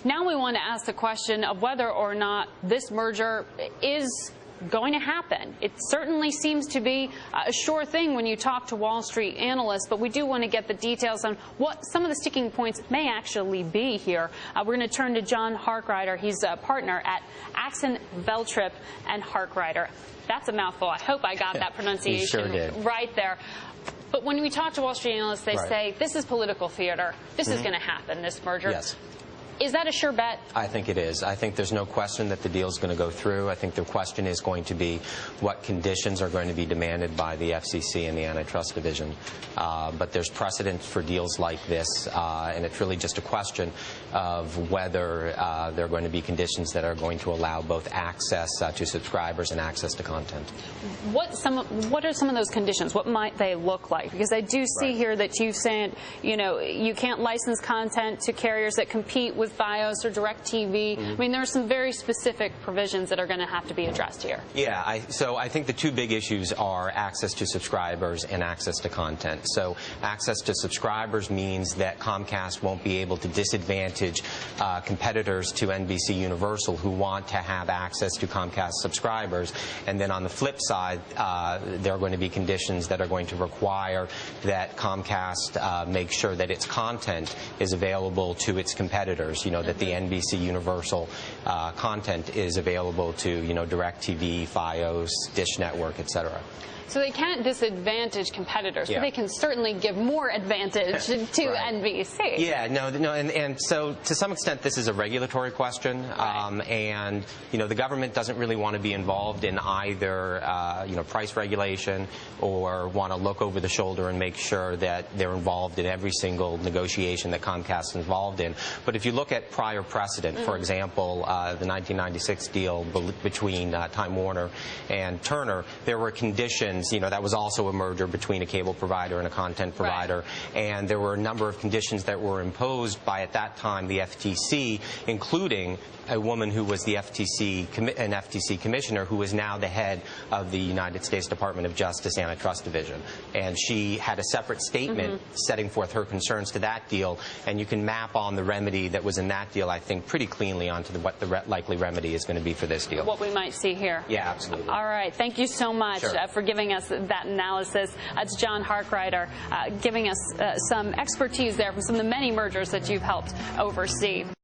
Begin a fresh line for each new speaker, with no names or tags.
Now we want to ask the question of whether or not this merger is going to happen. It certainly seems to be a sure thing when you talk to Wall Street analysts, but we do want to get the details on what some of the sticking points may actually be here. We're going to turn to John Harkrider. He's a partner at Axon, Veltrip and Harkrider. That's a mouthful. I hope I got that pronunciation right there. But when we talk to Wall Street analysts, they say this is political theater. This is going to happen, this merger.
Yes.
Is that a sure bet?
I think it is. I think there's no question that the deal is going to go through. I think the question is going to be what conditions are going to be demanded by the FCC and the Antitrust Division. But there's precedent for deals like this, and it's really just a question of whether there are going to be conditions that are going to allow both access to subscribers and access to content.
What are some of those conditions? What might they look like? Because I do see here that you've said, you know, you can't license content to carriers that compete with Fios or DirecTV. I mean, there are some very specific provisions that are going to have to be addressed here.
Yeah, so I think the two big issues are access to subscribers and access to content. So access to subscribers means that Comcast won't be able to disadvantage competitors to NBC Universal who want to have access to Comcast subscribers. And then on the flip side, there are going to be conditions that are going to require that Comcast make sure that its content is available to its competitors. You know, that the NBC Universal content is available to, you know, DirecTV, Fios, Dish Network, etc.
So they can't disadvantage competitors, but they can certainly give more advantage to NBC.
Yeah, no, and so to some extent this is a regulatory question, and you know the government doesn't really want to be involved in either you know price regulation or want to look over the shoulder and make sure that they're involved in every single negotiation that Comcast is involved in. But if you look at prior precedent, for example, the 1996 deal between Time Warner and Turner, there were conditions. You know, that was also a merger between a cable provider and a content provider, and there were a number of conditions that were imposed by, at that time, the FTC, including a woman who was the an FTC commissioner who is now the head of the United States Department of Justice Antitrust Division. And she had a separate statement setting forth her concerns to that deal, and you can map on the remedy that was in that deal, I think, pretty cleanly onto what the likely remedy is going to be for this deal.
What we might see here.
Yeah, absolutely.
All right. Thank you so much for giving us that analysis. That's John Harkrider giving us some expertise there from some of the many mergers that you've helped oversee.